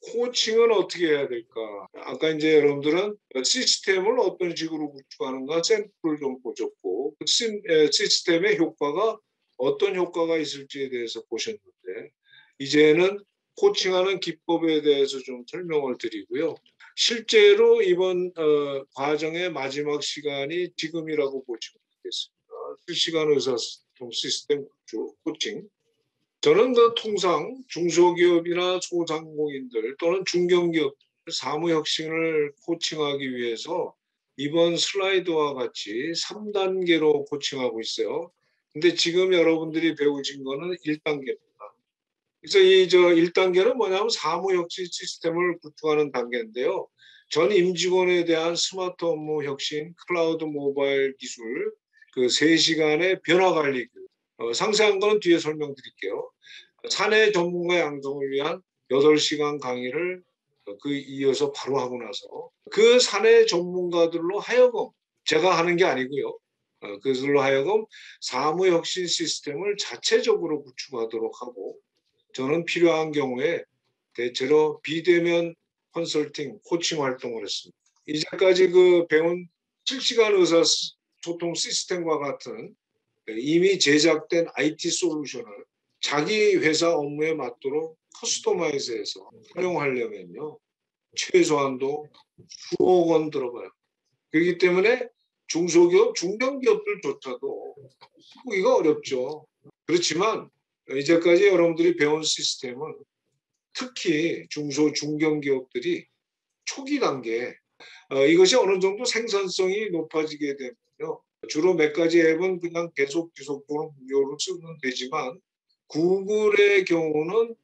코칭은 어떻게 해야 될까? 아까 이제 여러분들은 시스템을 어떤 식으로 구축하는가 샘플을 좀 보셨고, 그 시스템의 효과가 어떤 효과가 있을지에 대해서 보셨는데, 이제는 코칭하는 기법에 대해서 좀 설명을 드리고요. 실제로 이번 과정의 마지막 시간이 지금이라고 보시면 되겠습니다. 실시간 의사소통 시스템 구축, 코칭. 저는 통상 중소기업이나 소상공인들 또는 중견기업 사무혁신을 코칭하기 위해서 이번 슬라이드와 같이 3단계로 코칭하고 있어요. 근데 지금 여러분들이 배우신 거는 1단계입니다. 그래서 이 1단계는 뭐냐면 사무혁신 시스템을 구축하는 단계인데요. 전 임직원에 대한 스마트 업무 혁신, 클라우드 모바일 기술, 그 3시간의 변화 관리 교육. 상세한 거는 뒤에 설명드릴게요. 사내 전문가 양성을 위한 8시간 강의를 그 이어서 바로 하고 나서 그 사내 전문가들로 하여금 제가 하는 게 아니고요. 그들로 하여금 사무혁신 시스템을 자체적으로 구축하도록 하고 저는 필요한 경우에 대체로 비대면 컨설팅, 코칭 활동을 했습니다. 이제까지 그 배운 실시간 의사소통 시스템과 같은 이미 제작된 IT 솔루션을 자기 회사 업무에 맞도록 커스터마이즈해서 활용하려면요. 최소한도 수억 원 들어가요. 그렇기 때문에 중소기업, 중견기업들조차도 하기가 어렵죠. 그렇지만 이제까지 여러분들이 배운 시스템은 특히 중소, 중견기업들이 초기 단계 이것이 어느 정도 생산성이 높아지게 되면요. 주로 몇 가지 앱은 그냥 계속 지속적으로 무료로 쓰면 되지만 구글의 경우는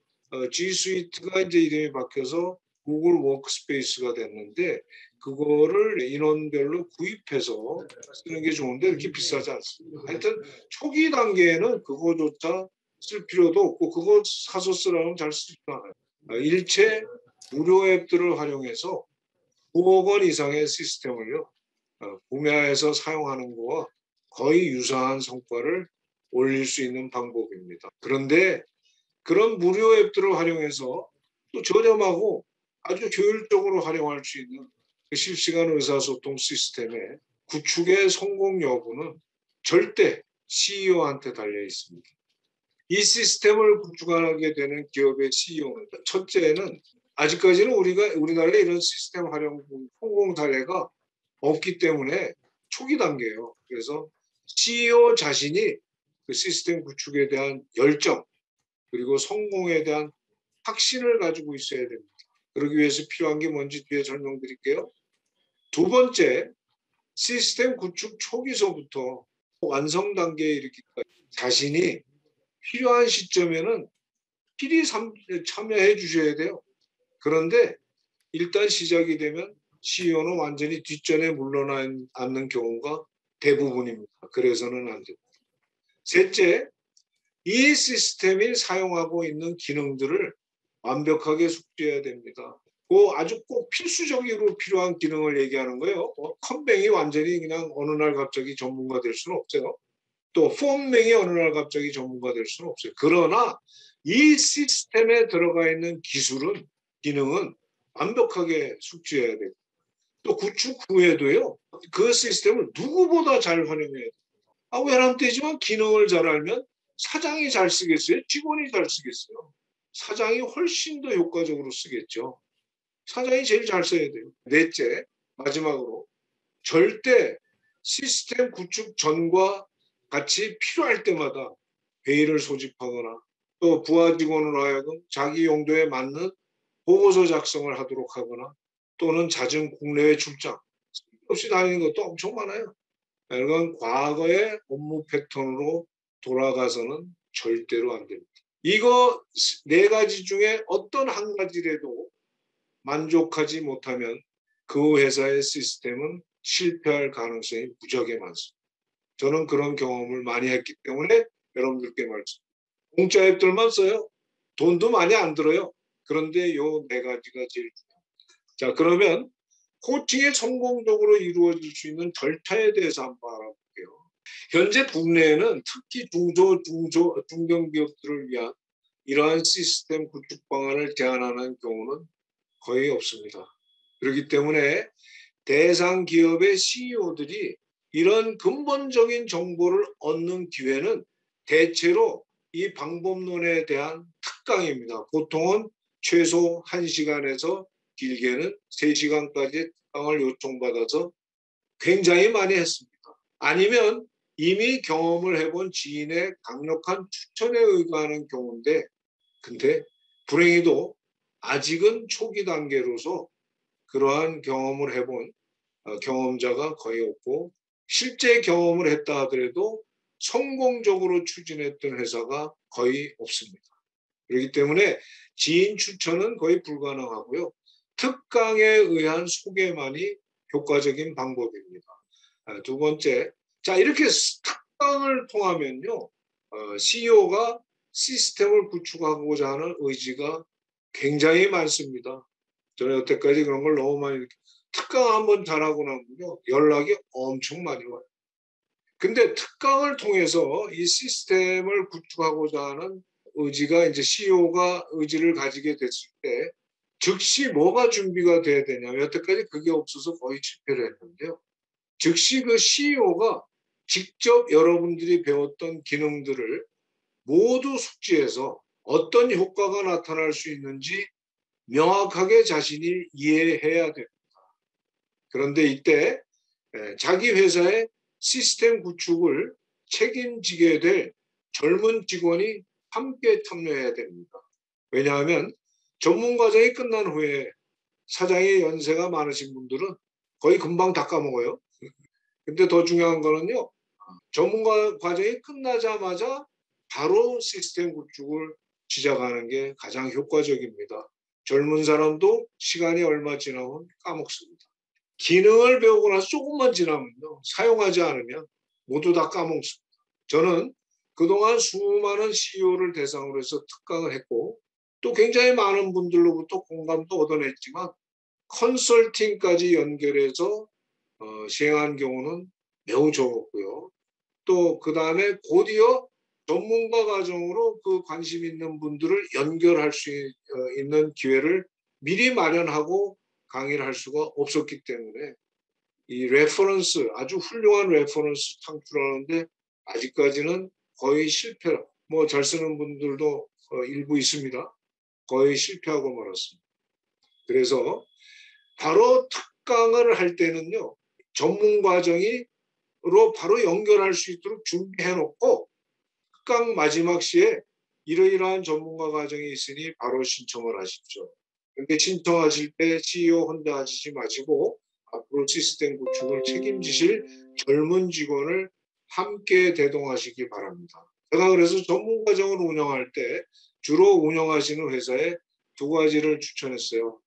G Suite가 이제 이름이 바뀌어서 구글 워크스페이스가 됐는데 그거를 인원별로 구입해서 쓰는 게 좋은데 이렇게 비싸지 않습니다. 하여튼 초기 단계에는 그거조차 쓸 필요도 없고 그거 사서 쓰라면 잘 쓰지도 않아요. 일체 무료 앱들을 활용해서 9억 원 이상의 시스템을요. 구매해서 사용하는 거와 거의 유사한 성과를 올릴 수 있는 방법입니다. 그런데 그런 무료 앱들을 활용해서 또 저렴하고 아주 효율적으로 활용할 수 있는 그 실시간 의사소통 시스템의 구축의 성공 여부는 절대 CEO한테 달려 있습니다. 이 시스템을 구축하게 되는 기업의 CEO는 첫째는 아직까지는 우리나라에 이런 시스템 활용 성공 사례가 없기 때문에 초기 단계예요. 그래서 CEO 자신이 그 시스템 구축에 대한 열정 그리고 성공에 대한 확신을 가지고 있어야 됩니다. 그러기 위해서 필요한 게 뭔지 뒤에 설명드릴게요. 두 번째, 시스템 구축 초기서부터 완성 단계에 이르기까지 자신이 필요한 시점에는 필히 참여해 주셔야 돼요. 그런데 일단 시작이 되면 CEO는 완전히 뒷전에 물러나 앉는 경우가 대부분입니다. 그래서는 안 됩니다. 셋째, 이 시스템이 사용하고 있는 기능들을 완벽하게 숙지해야 됩니다. 아주 꼭 필수적으로 필요한 기능을 얘기하는 거예요. 컴뱅이 완전히 그냥 어느 날 갑자기 전문가 될 수는 없어요. 또 폼맹이 어느 날 갑자기 전문가 될 수는 없어요. 그러나 이 시스템에 들어가 있는 기술은 기능은 완벽하게 숙지해야 되고 또 구축 후에도요. 그 시스템을 누구보다 잘 활용해야 돼요. 외람되지만 기능을 잘 알면 사장이 잘 쓰겠어요? 직원이 잘 쓰겠어요? 사장이 훨씬 더 효과적으로 쓰겠죠. 사장이 제일 잘 써야 돼요. 넷째, 마지막으로 절대 시스템 구축 전과 같이 필요할 때마다 회의를 소집하거나 또 부하 직원으로 하여금 자기 용도에 맞는 보고서 작성을 하도록 하거나 또는 잦은 국내외 출장 없이 다니는 것도 엄청 많아요. 이건 과거의 업무 패턴으로 돌아가서는 절대로 안 됩니다. 이거 4가지 중에 어떤 한 가지라도 만족하지 못하면 그 회사의 시스템은 실패할 가능성이 무지하게 많습니다. 저는 그런 경험을 많이 했기 때문에 여러분들께 말씀드립니다. 공짜 앱들만 써요. 돈도 많이 안 들어요. 그런데 요 4가지가 제일 중요합니다. 자, 그러면 코칭이 성공적으로 이루어질 수 있는 절차에 대해서 한번 알아볼게요. 현재 국내에는 특히 중견기업들을 위한 이러한 시스템 구축 방안을 제안하는 경우는 거의 없습니다. 그렇기 때문에 대상 기업의 CEO들이 이런 근본적인 정보를 얻는 기회는 대체로 이 방법론에 대한 특강입니다. 보통은 최소 1시간에서 길게는 3시간까지 특강을 요청받아서 굉장히 많이 했습니다. 아니면 이미 경험을 해본 지인의 강력한 추천에 의거하는 경우인데, 근데 불행히도 아직은 초기 단계로서 그러한 경험을 해본 경험자가 거의 없고, 실제 경험을 했다 하더라도 성공적으로 추진했던 회사가 거의 없습니다. 그렇기 때문에 지인 추천은 거의 불가능하고요. 특강에 의한 소개만이 효과적인 방법입니다. 두 번째, 자, 이렇게 특강을 통하면요, CEO가 시스템을 구축하고자 하는 의지가 굉장히 많습니다. 저는 여태까지 그런 걸 너무 많이 특강 한번 잘하고 나면요, 연락이 엄청 많이 와요. 근데 특강을 통해서 이 시스템을 구축하고자 하는 의지가 이제 CEO가 의지를 가지게 됐을 때 즉시 뭐가 준비가 돼야 되냐면, 여태까지 그게 없어서 거의 실패를 했는데요. 즉시 그 CEO가 직접 여러분들이 배웠던 기능들을 모두 숙지해서 어떤 효과가 나타날 수 있는지 명확하게 자신이 이해해야 됩니다. 그런데 이때 자기 회사의 시스템 구축을 책임지게 될 젊은 직원이 함께 참여해야 됩니다. 왜냐하면 전문 과정이 끝난 후에 사장의 연세가 많으신 분들은 거의 금방 다 까먹어요. 근데 더 중요한 거는요, 전문가 과정이 끝나자마자 바로 시스템 구축을 시작하는 게 가장 효과적입니다. 젊은 사람도 시간이 얼마 지나면 까먹습니다. 기능을 배우고 나서 조금만 지나면요, 사용하지 않으면 모두 다 까먹습니다. 저는 그동안 수많은 CEO를 대상으로 해서 특강을 했고, 또 굉장히 많은 분들로부터 공감도 얻어냈지만, 컨설팅까지 연결해서 시행한 경우는 매우 적었고요. 또 그 다음에 곧이어 전문가 과정으로 그 관심 있는 분들을 연결할 수 있는 기회를 미리 마련하고 강의를 할 수가 없었기 때문에 이 레퍼런스, 아주 훌륭한 레퍼런스 창출하는데 아직까지는 거의 실패라. 뭐 잘 쓰는 분들도 일부 있습니다. 거의 실패하고 말았습니다. 그래서 바로 특강을 할 때는요, 전문 과정으로 바로 연결할 수 있도록 준비해 놓고 특강 마지막 시에 이러이러한 전문가 과정이 있으니 바로 신청을 하십시오. 그런데 신청하실 때 CEO 혼자 하시지 마시고 앞으로 시스템 구축을 책임지실 젊은 직원을 함께 대동하시기 바랍니다. 제가 그래서 전문 과정을 운영할 때 주로 운영하시는 회사에 두 가지를 추천했어요.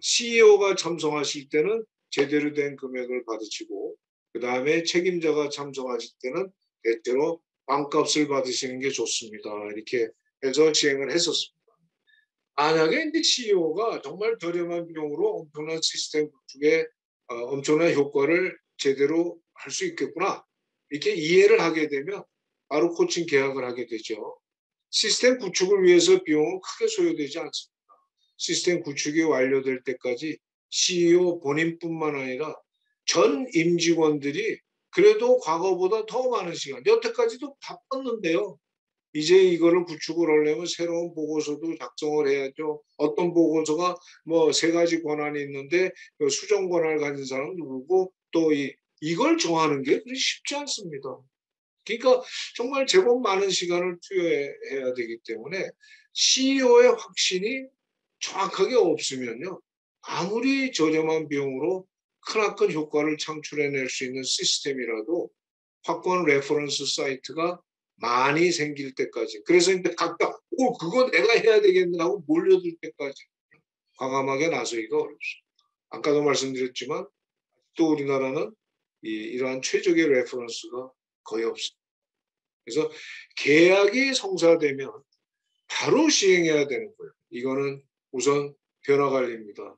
CEO가 참석하실 때는 제대로 된 금액을 받으시고, 그 다음에 책임자가 참석하실 때는 대체로 반값을 받으시는 게 좋습니다. 이렇게 해서 시행을 했었습니다. 만약에 이제 CEO가 정말 저렴한 비용으로 엄청난 시스템 구축에 엄청난 효과를 제대로 할 수 있겠구나, 이렇게 이해를 하게 되면 바로 코칭 계약을 하게 되죠. 시스템 구축을 위해서 비용은 크게 소요되지 않습니다. 시스템 구축이 완료될 때까지 CEO 본인뿐만 아니라 전 임직원들이 그래도 과거보다 더 많은 시간, 여태까지도 바빴는데요. 이제 이거를 구축을 하려면 새로운 보고서도 작성을 해야죠. 어떤 보고서가 뭐 3가지 권한이 있는데 그 수정 권한을 가진 사람은 누구고, 또 이걸 정하는 게 그리 쉽지 않습니다. 그러니까 정말 제법 많은 시간을 투여해야 되기 때문에 CEO의 확신이 정확하게 없으면요, 아무리 저렴한 비용으로 크나큰 효과를 창출해낼 수 있는 시스템이라도 확고한 레퍼런스 사이트가 많이 생길 때까지, 그래서 이제 각각 그거 내가 해야 되겠네 하고 몰려들 때까지 과감하게 나서기가 어렵습니다. 아까도 말씀드렸지만 또 우리나라는 이러한 최적의 레퍼런스가 거의 없습니다. 그래서 계약이 성사되면 바로 시행해야 되는 거예요. 이거는 우선 변화 관리입니다.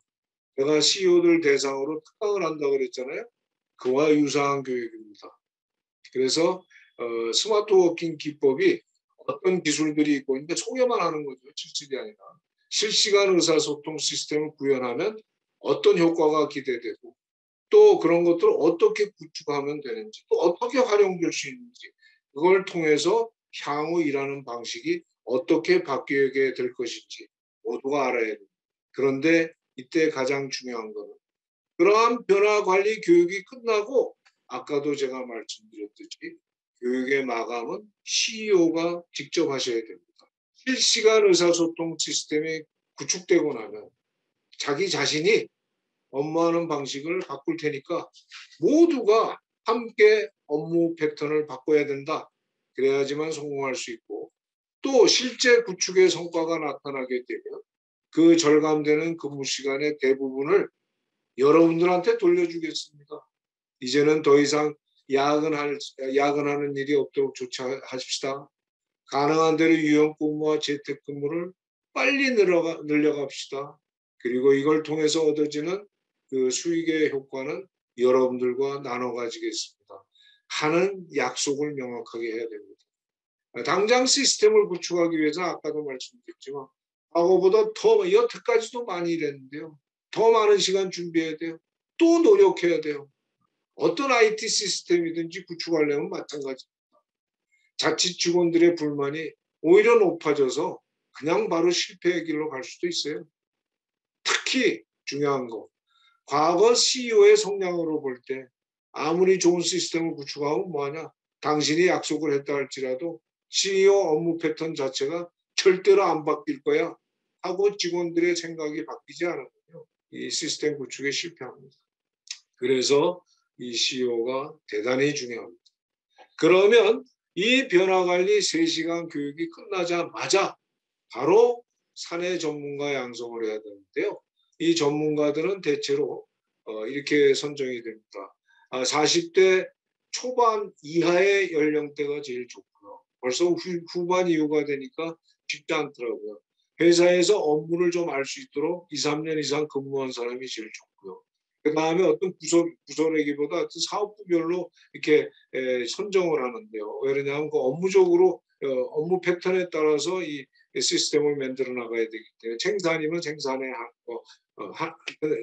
제가 CEO들 대상으로 특강을 한다고 그랬잖아요. 그와 유사한 교육입니다. 그래서 스마트 워킹 기법이 어떤 기술들이 있고 있는데 소개만 하는 거죠. 실질이 아니라. 실시간 의사소통 시스템을 구현하면 어떤 효과가 기대되고 또 그런 것들을 어떻게 구축하면 되는지 또 어떻게 활용될 수 있는지 그걸 통해서 향후 일하는 방식이 어떻게 바뀌게 될 것인지 모두가 알아야 됩니다. 그런데 이때 가장 중요한 것은 그러한 변화 관리 교육이 끝나고 아까도 제가 말씀드렸듯이 교육의 마감은 CEO가 직접 하셔야 됩니다. 실시간 의사소통 시스템이 구축되고 나면 자기 자신이 업무하는 방식을 바꿀 테니까 모두가 함께 업무 패턴을 바꿔야 된다. 그래야지만 성공할 수 있고 또 실제 구축의 성과가 나타나게 되면 그 절감되는 근무 시간의 대부분을 여러분들한테 돌려주겠습니다. 이제는 더 이상 야근하는 일이 없도록 조치하십시다. 가능한 대로 유연근무와 재택근무를 빨리 늘려갑시다. 그리고 이걸 통해서 얻어지는 그 수익의 효과는 여러분들과 나눠 가지겠습니다. 하는 약속을 명확하게 해야 됩니다. 당장 시스템을 구축하기 위해서 아까도 말씀드렸지만 과거보다 더 여태까지도 많이 일했는데요. 더 많은 시간 준비해야 돼요. 또 노력해야 돼요. 어떤 IT 시스템이든지 구축하려면 마찬가지입니다. 자칫 직원들의 불만이 오히려 높아져서 그냥 바로 실패의 길로 갈 수도 있어요. 특히 중요한 거, 과거 CEO의 성향으로 볼 때 아무리 좋은 시스템을 구축하면 뭐하냐? 당신이 약속을 했다 할지라도 CEO 업무 패턴 자체가 절대로 안 바뀔 거야 하고 직원들의 생각이 바뀌지 않으면요. 이 시스템 구축에 실패합니다. 그래서 이 CEO가 대단히 중요합니다. 그러면 이 변화관리 3시간 교육이 끝나자마자 바로 사내 전문가 양성을 해야 되는데요. 이 전문가들은 대체로 이렇게 선정이 됩니다. 40대 초반 이하의 연령대가 제일 좋고요. 벌써 후반 이후가 되니까 쉽지 않더라고요. 회사에서 업무를 좀 알 수 있도록 2, 3년 이상 근무한 사람이 제일 좋고요. 그 다음에 어떤 부서 내기보다 사업부별로 이렇게 선정을 하는데요. 왜냐하면 그 업무적으로 업무 패턴에 따라서 이 시스템을 만들어 나가야 되기 때문에 생산이면 생산에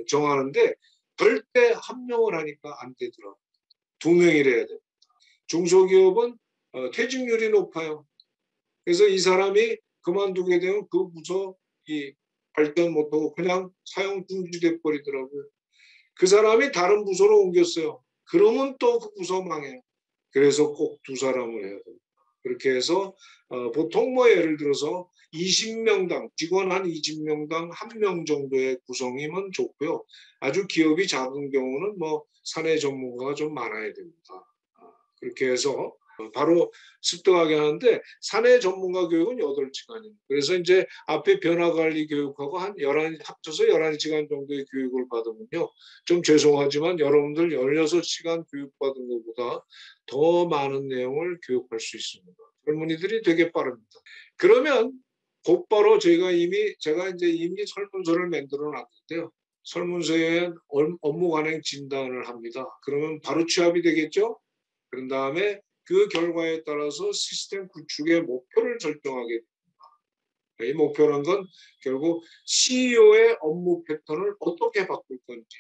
정하는데 절대 한 명을 하니까 안 되더라고요. 2명이라 해야 돼요. 중소기업은 퇴직률이 높아요. 그래서 이 사람이 그만두게 되면 그 부서 발전 못하고 그냥 사용 중지돼 버리더라고요. 그 사람이 다른 부서로 옮겼어요. 그러면 또 그 부서 망해요. 그래서 꼭 2사람을 해야 됩니다. 그렇게 해서 보통 뭐 예를 들어서 20명당 직원 한 20명당 1명 정도의 구성이면 좋고요. 아주 기업이 작은 경우는 뭐 사내 전문가가 좀 많아야 됩니다. 그렇게 해서 바로 습득하게 하는데 사내 전문가 교육은 8시간입니다. 그래서 이제 앞에 변화관리 교육하고 한 11, 합쳐서 11시간 정도의 교육을 받으면요. 좀 죄송하지만 여러분들 16시간 교육받은 것보다 더 많은 내용을 교육할 수 있습니다. 젊은이들이 되게 빠릅니다. 그러면 곧바로 제가 이미 설문서를 만들어 놨는데요. 설문서에 업무 관행 진단을 합니다. 그러면 바로 취합이 되겠죠? 그런 다음에 그 결과에 따라서 시스템 구축의 목표를 설정하게 됩니다. 이 목표란 건 결국 CEO의 업무 패턴을 어떻게 바꿀 건지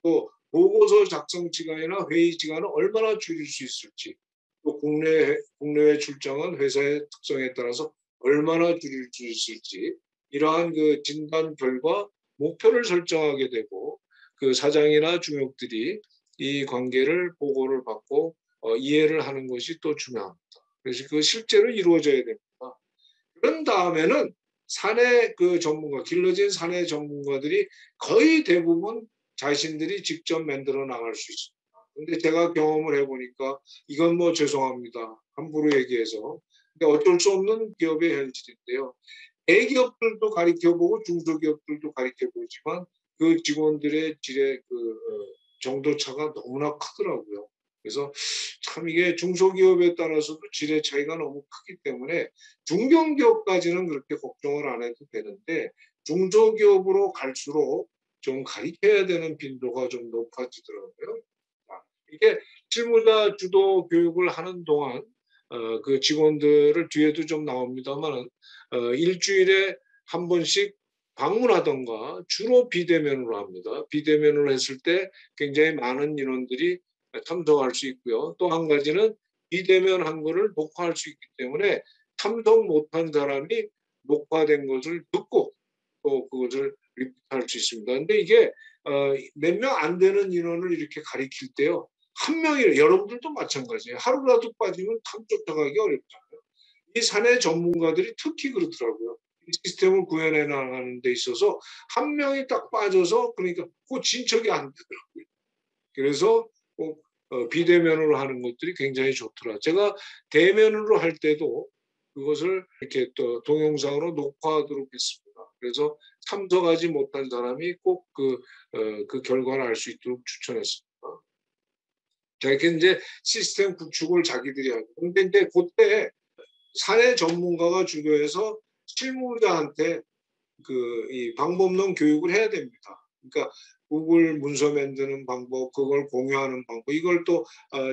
또 보고서 작성 시간이나 회의 시간을 얼마나 줄일 수 있을지 또 국내외 출장은 회사의 특성에 따라서 얼마나 줄일 수 있을지 이러한 그 진단 결과 목표를 설정하게 되고 그 사장이나 중역들이 이 관계를 보고를 받고 이해를 하는 것이 또 중요합니다. 그래서 그 실제로 이루어져야 됩니다. 그런 다음에는 사내 길러진 사내 전문가들이 거의 대부분 자신들이 직접 만들어 나갈 수 있습니다. 근데 제가 경험을 해보니까 이건 뭐 죄송합니다. 함부로 얘기해서. 근데 어쩔 수 없는 기업의 현실인데요. 대기업들도 가르쳐보고 중소기업들도 가르쳐보지만 그 직원들의 질의 정도 차가 너무나 크더라고요. 그래서 참 이게 중소기업에 따라서도 질의 차이가 너무 크기 때문에 중견기업까지는 그렇게 걱정을 안 해도 되는데 중소기업으로 갈수록 좀 가르쳐야 되는 빈도가 좀 높아지더라고요. 이게 실무자 주도 교육을 하는 동안 그 직원들을 뒤에도 좀 나옵니다만 일주일에 한 번씩 방문하던가 주로 비대면으로 합니다. 비대면으로 했을 때 굉장히 많은 인원들이 참석할 수 있고요. 또 한 가지는 비대면 한 거를 녹화할 수 있기 때문에 참석 못한 사람이 녹화된 것을 듣고 또 그것을 리포트할 수 있습니다. 근데 이게 몇 명 안 되는 인원을 이렇게 가리킬 때요. 한 명이 여러분들도 마찬가지예요. 하루라도 빠지면 탐 쫓아가기 어렵잖아요. 이 사내 전문가들이 특히 그렇더라고요. 이 시스템을 구현해 나가는 데 있어서 한 명이 딱 빠져서 그러니까 그 진척이 안 되더라고요. 그래서 꼭 비대면으로 하는 것들이 굉장히 좋더라. 제가 대면으로 할 때도 그것을 이렇게 또 동영상으로 녹화하도록 했습니다. 그래서 참석하지 못한 사람이 꼭 그 결과를 알 수 있도록 추천했습니다. 자, 이렇게 이제 시스템 구축을 자기들이 하고. 근데 이제 그때 사내 전문가가 주도해서 실무자한테 이 방법론 교육을 해야 됩니다. 그러니까 구글 문서 만드는 방법, 그걸 공유하는 방법, 이걸 또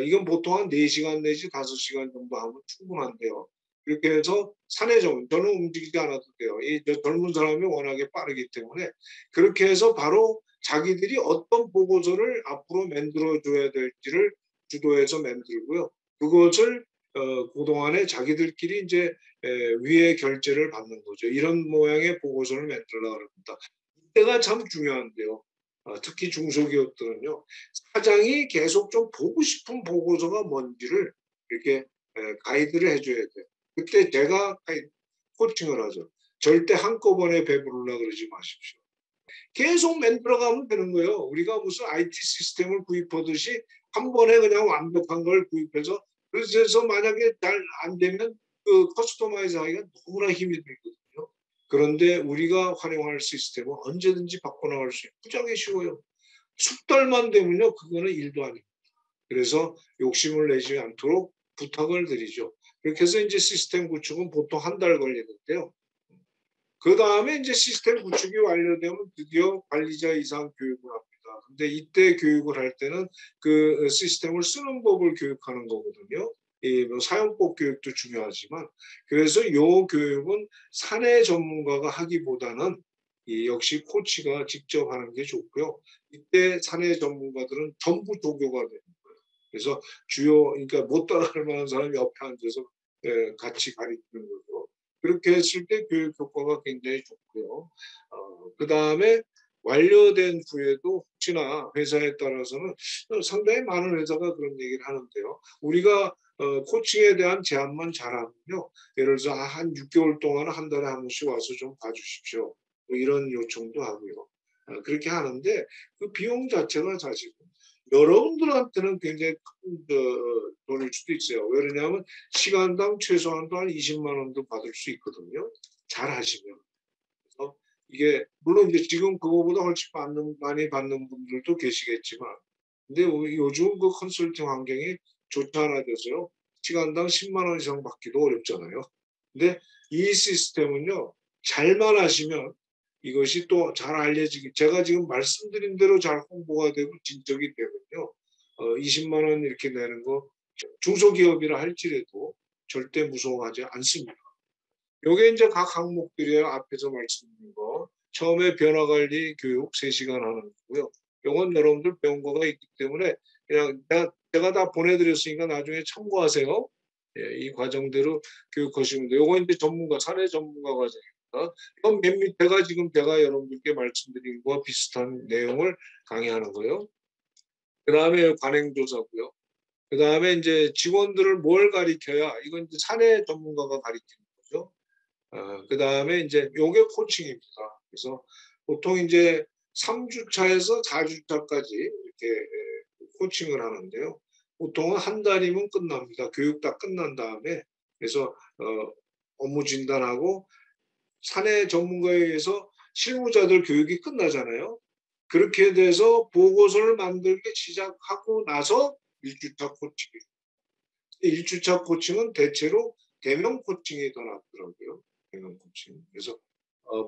이건 보통 한 4시간 내지 5시간 정도 하면 충분한데요. 이렇게 해서 사내 전문, 저는 움직이지 않아도 돼요. 이 젊은 사람이 워낙에 빠르기 때문에 그렇게 해서 바로 자기들이 어떤 보고서를 앞으로 만들어줘야 될지를 주도해서 만들고요. 그것을 그동안에 자기들끼리 이제 위에 결제를 받는 거죠. 이런 모양의 보고서를 만들려고 합니다. 이때가 참 중요한데요. 특히 중소기업들은요. 사장이 계속 좀 보고 싶은 보고서가 뭔지를 이렇게 가이드를 해줘야 돼요. 그때 제가 코칭을 하죠. 절대 한꺼번에 배부르려고 그러지 마십시오. 계속 만들어가면 되는 거예요. 우리가 무슨 IT 시스템을 구입하듯이 한 번에 그냥 완벽한 걸 구입해서 그래서 만약에 잘 안 되면 그 커스터마이즈 하기가 너무나 힘이 들거든요. 그런데 우리가 활용할 시스템은 언제든지 바꿔나갈 수 있고 무지하게 쉬워요. 숙달만 되면요. 그거는 일도 아닙니다. 그래서 욕심을 내지 않도록 부탁을 드리죠. 그렇게 해서 이제 시스템 구축은 보통 한 달 걸리는데요. 그 다음에 이제 시스템 구축이 완료되면 드디어 관리자 이상 교육을 합니다. 근데 이때 교육을 할 때는 그 시스템을 쓰는 법을 교육하는 거거든요. 뭐 사용법 교육도 중요하지만 그래서 이 교육은 사내 전문가가 하기보다는 역시 코치가 직접 하는 게 좋고요. 이때 사내 전문가들은 전부 조교가 되는 거예요. 그래서 그러니까 못 따라갈 만한 사람이 옆에 앉아서 같이 가르치는 거죠. 그렇게 했을 때 교육 효과가 굉장히 좋고요. 그다음에 완료된 후에도 혹시나 회사에 따라서는 상당히 많은 회사가 그런 얘기를 하는데요. 우리가 코칭에 대한 제안만 잘하면요. 예를 들어서 한 6개월 동안 한 달에 한 번씩 와서 좀 봐주십시오. 뭐 이런 요청도 하고요. 그렇게 하는데 그 비용 자체가 사실 여러분들한테는 굉장히 큰 돈일 수도 있어요. 왜냐하면 시간당 최소한도 한 20만 원도 받을 수 있거든요. 잘 하시면. 그래서 이게 물론 이제 지금 그거보다 훨씬 많이 받는 분들도 계시겠지만 근데 요즘 그 컨설팅 환경이 좋지 않아져서요. 시간당 10만 원 이상 받기도 어렵잖아요. 근데 이 시스템은요. 잘만 하시면 이것이 또 잘 알려지기 제가 지금 말씀드린 대로 잘 홍보가 되고 진척이 되면요. 20만 원 이렇게 내는 거 중소기업이라 할지라도 절대 무서워하지 않습니다. 요게 이제 각 항목들이에요. 앞에서 말씀드린 거. 처음에 변화관리 교육 3시간 하는 거고요. 요건 여러분들 배운 거가 있기 때문에 그냥 제가 다 보내드렸으니까 나중에 참고하세요. 예, 이 과정대로 교육하시면 돼요. 요건 이제 사내 전문가 과정입니다. 이건 맨 밑에가 지금 제가 여러분들께 말씀드린 거와 비슷한 내용을 강의하는 거예요. 그 다음에 관행조사고요. 그 다음에 이제 직원들을 뭘 가리켜야 이건 이제 사내 전문가가 가리키는 거죠. 그 다음에 이제 요게 코칭입니다. 그래서 보통 이제 3주차에서 4주차까지 이렇게 코칭을 하는데요. 보통은 한 달이면 끝납니다. 교육 다 끝난 다음에 그래서 업무 진단하고 사내 전문가에 의해서 실무자들 교육이 끝나잖아요. 그렇게 돼서 보고서를 만들기 시작하고 나서 1주차 코칭. 1주차 코칭은 대체로 대면 코칭이 더 낫더라고요. 대면 코칭. 그래서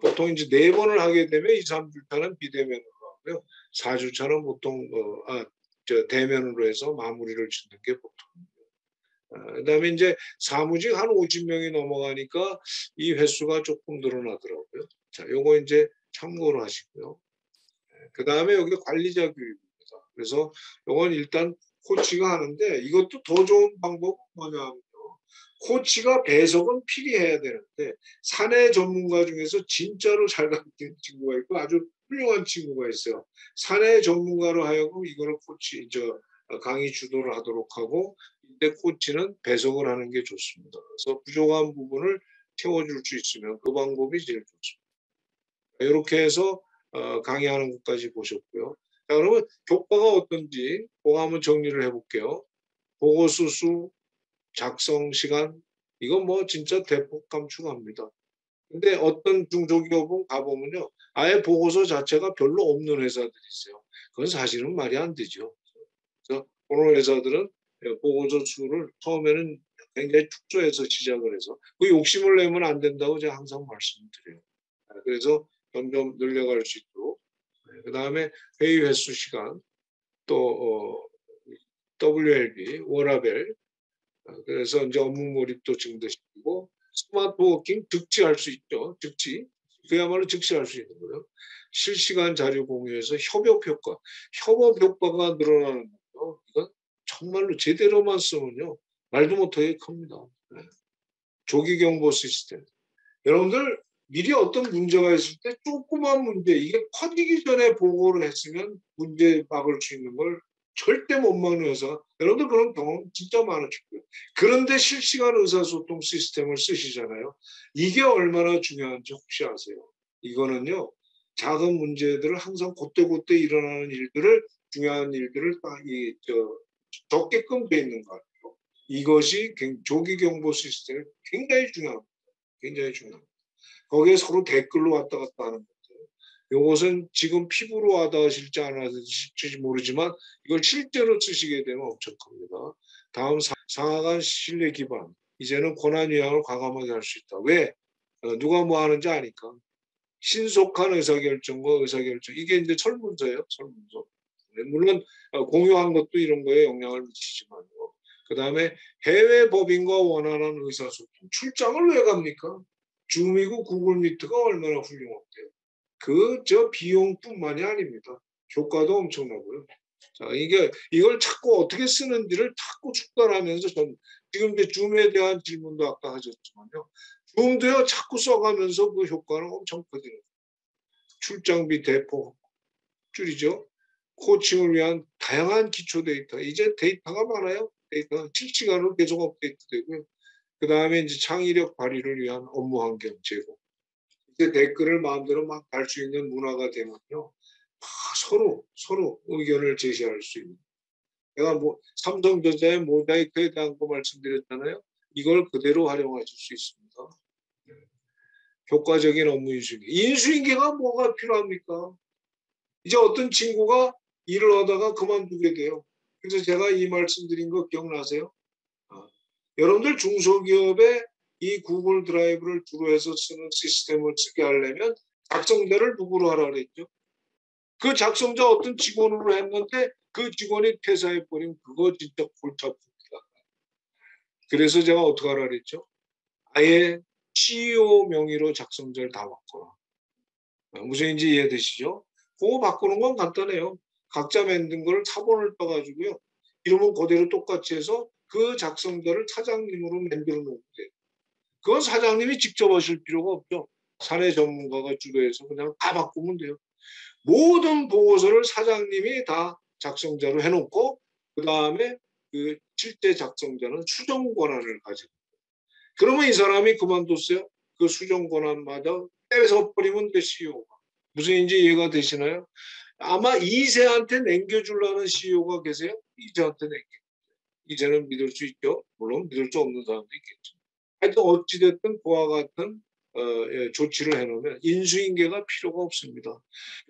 보통 이제 4번을 하게 되면 2, 3주차는 비대면으로 하고요. 4주차는 보통 대면으로 해서 마무리를 짓는 게 보통입니다. 그다음에 이제 사무직 한 50명이 넘어가니까 이 횟수가 조금 늘어나더라고요. 자, 요거 이제 참고로 하시고요. 그 다음에 여기 관리자 교육입니다. 그래서 이건 일단 코치가 하는데 이것도 더 좋은 방법은 뭐냐면요. 코치가 배석은 필히 해야 되는데 사내 전문가 중에서 진짜로 잘 가르치는 친구가 있고 아주 훌륭한 친구가 있어요. 사내 전문가로 하여금 이거를 강의 주도를 하도록 하고 이때 코치는 배석을 하는 게 좋습니다. 그래서 부족한 부분을 채워줄 수 있으면 그 방법이 제일 좋습니다. 이렇게 해서 강의하는 것까지 보셨고요. 자, 그러면 교과가 어떤지 그거 한번 정리를 해볼게요. 보고서 수, 작성 시간, 이건 뭐 진짜 대폭 감축합니다. 근데 어떤 중소기업은 가보면요. 아예 보고서 자체가 별로 없는 회사들이 있어요. 그건 사실은 말이 안 되죠. 그래서 그런 회사들은 보고서 수를 처음에는 굉장히 축소해서 시작을 해서 그 욕심을 내면 안 된다고 제가 항상 말씀드려요. 그래서 점점 늘려갈 수 있도록. 그 다음에 회의 횟수 시간, 또 WLB, 워라벨, 그래서 이제 업무 몰입도 증대시키고 스마트 워킹 즉시할 수 있죠. 즉시. 그야말로 즉시할 수 있는 거예요. 실시간 자료 공유에서 협업 효과. 협업 효과가 늘어나는 거죠. 이건 정말로 제대로만 쓰면요. 말도 못하게 큽니다. 네. 조기 경보 시스템. 여러분들 미리 어떤 문제가 있을 때 조그만 문제, 이게 커지기 전에 보고를 했으면 문제 막을 수 있는 걸 절대 못 막는 회사가, 여러분들 그런 경험 진짜 많으실 거예요. 그런데 실시간 의사소통 시스템을 쓰시잖아요. 이게 얼마나 중요한지 혹시 아세요? 이거는요, 작은 문제들을 항상 그때그때 일어나는 일들을, 중요한 일들을 적게끔 돼 있는 것 같아요. 이것이 조기 경보 시스템이 굉장히 중요합니다. 굉장히 중요합니다. 거기에 서로 댓글로 왔다 갔다 하는 거죠. 이것은 지금 피부로 와닿으실지 안 와닿으실지 모르지만 이걸 실제로 쓰시게 되면 엄청 큽니다. 다음 상하간 신뢰 기반. 이제는 권한 위항을 과감하게 할 수 있다. 왜? 누가 뭐 하는지 아니까. 신속한 의사결정과 의사결정. 이게 이제 설문서예요. 설문서. 물론 공유한 것도 이런 거에 영향을 미치지만요. 그 다음에 해외 법인과 원활한 의사소통. 출장을 왜 갑니까? 줌이고 구글 미트가 얼마나 훌륭한데요. 저 비용뿐만이 아닙니다. 효과도 엄청나고요. 자, 이걸 자꾸 어떻게 쓰는지를 자꾸 숙달하면서 지금 이제 줌에 대한 질문도 아까 하셨지만요. 줌도요, 자꾸 써가면서 그 효과는 엄청 커지는 거예요. 출장비 대폭 줄이죠. 코칭을 위한 다양한 기초 데이터. 이제 데이터가 많아요. 데이터 실시간으로 계속 업데이트 되고요. 그 다음에 이제 창의력 발휘를 위한 업무 환경 제공. 이제 댓글을 마음대로 막 달 수 있는 문화가 되면요. 서로 의견을 제시할 수 있는. 내가 뭐 삼성전자의 모자이크에 대한 거 말씀드렸잖아요. 이걸 그대로 활용하실 수 있습니다. 효과적인 업무 인수인계. 인수인계가 뭐가 필요합니까? 이제 어떤 친구가 일을 하다가 그만두게 돼요. 그래서 제가 이 말씀드린 거 기억나세요? 여러분들 중소기업에 이 구글 드라이브를 주로 해서 쓰는 시스템을 쓰게 하려면 작성자를 누구로 하라 그랬죠? 그 작성자 어떤 직원으로 했는데 그 직원이 퇴사해버린 그거 진짜 골치 아픕니다. 그래서 제가 어떻게 하라 그랬죠? 아예 CEO 명의로 작성자를 다 바꿔라. 무슨 인지 이해되시죠? 그거 바꾸는 건 간단해요. 각자 만든 걸 차본을 떠가지고요. 이름은 그대로 똑같이 해서 그 작성자를 차장님으로 만들어 놓으면 돼요. 그건 사장님이 직접 하실 필요가 없죠. 사내 전문가가 주도해서 그냥 다 바꾸면 돼요. 모든 보고서를 사장님이 다 작성자로 해놓고 그 다음에 그 실제 작성자는 수정 권한을 가지고 그러면 이 사람이 그만뒀어요. 그 수정 권한마다 떼서 버리면 돼 CEO가. 무슨 인지 이해가 되시나요? 아마 이세한테 남겨주려는 CEO가 계세요? 이세한테 남겨. 이제는 믿을 수 있죠. 물론 믿을 수 없는 사람도 있겠죠. 하여튼 어찌됐든 그와 같은 조치를 해놓으면 인수인계가 필요가 없습니다.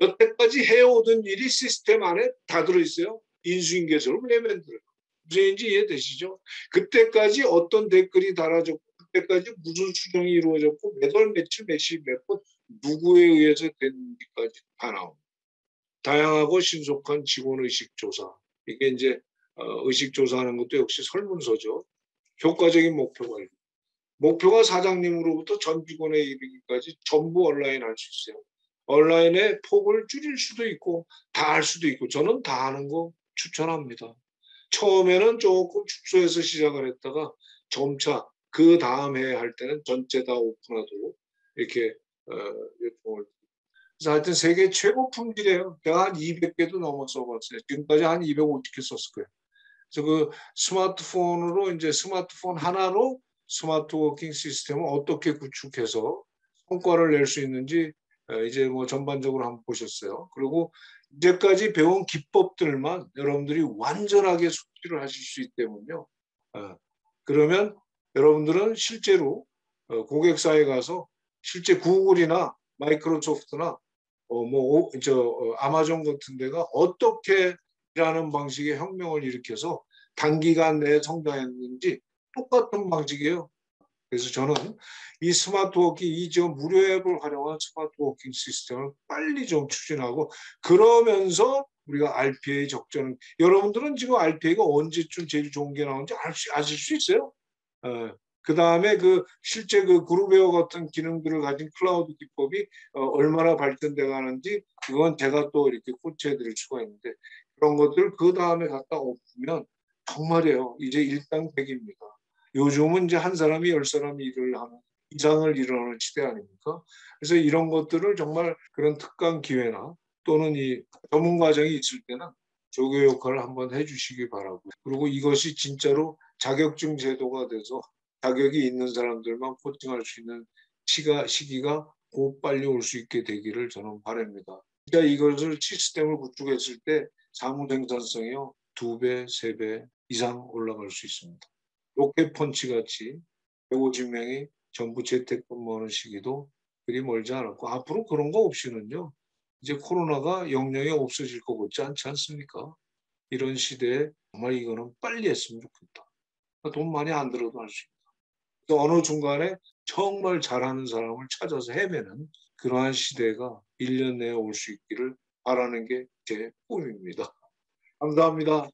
여태까지 해오던 일이 시스템 안에 다 들어있어요. 인수인계서를 왜 만들어요? 무슨인지 이해되시죠? 그때까지 어떤 댓글이 달아졌고 그때까지 무슨 수정이 이루어졌고 몇 월 며칠 몇시 몇 분 누구에 의해서 됐는지까지 다 나옵니다. 다양하고 신속한 직원의식 조사. 이게 이제 의식 조사하는 것도 역시 설문서죠. 효과적인 목표 관리. 목표가 사장님으로부터 전 직원에 이르기까지 전부 온라인 할 수 있어요. 온라인의 폭을 줄일 수도 있고 다 할 수도 있고 저는 다 하는 거 추천합니다. 처음에는 조금 축소해서 시작을 했다가 점차 그다음 해 할 때는 전체 다 오픈하도록 이렇게 요청을. 그래서 하여튼 세계 최고 품질이에요. 제가 한 200개도 넘어 써봤어요. 지금까지 한 250개 썼을 거예요. 그래서 그 스마트폰으로 이제 스마트폰 하나로 스마트 워킹 시스템을 어떻게 구축해서 성과를 낼 수 있는지 이제 뭐 전반적으로 한번 보셨어요. 그리고 이제까지 배운 기법들만 여러분들이 완전하게 숙지를 하실 수 있기 때문에요. 그러면 여러분들은 실제로 고객사에 가서 실제 구글이나 마이크로소프트나 아마존 같은 데가 어떻게 일하는 방식의 혁명을 일으켜서 단기간 내에 성장했는지 똑같은 방식이에요. 그래서 저는 이 스마트워킹, 이 지금 무료 앱을 활용한 스마트워킹 시스템을 빨리 좀 추진하고 그러면서 우리가 RPA 적정, 여러분들은 지금 RPA가 언제쯤 제일 좋은 게 나오는지 아실 수 있어요? 그 다음에 그 실제 그 그룹웨어 같은 기능들을 가진 클라우드 기법이 얼마나 발전돼 가는지 그건 제가 또 이렇게 코치해 드릴 수가 있는데 그런 것들 그 다음에 갖다 엎으면 정말이에요. 이제 일당백입니다. 요즘은 이제 한 사람이 10사람이 일을 하는 이상을 일하는 시대 아닙니까? 그래서 이런 것들을 정말 그런 특강 기회나 또는 이 전문 과정이 있을 때는 조교 역할을 한번 해주시기 바라고. 그리고 이것이 진짜로 자격증 제도가 돼서 자격이 있는 사람들만 코칭할 수 있는 시기가 곧 빨리 올 수 있게 되기를 저는 바랍니다. 그러니까 이것을 시스템을 구축했을 때 사무 생산성이요 2배, 3배 이상 올라갈 수 있습니다. 로켓펀치 같이 150명이 전부 재택근무하는 시기도 그리 멀지 않았고 앞으로 그런 거 없이는요. 이제 코로나가 영영이 없어질 것 같지 않지 않습니까? 이런 시대에 정말 이거는 빨리 했으면 좋겠다. 돈 많이 안 들어도 할 수 있다. 어느 중간에 정말 잘하는 사람을 찾아서 헤매는 그러한 시대가 1년 내에 올 수 있기를 바라는 게 제 꿈입니다. 감사합니다.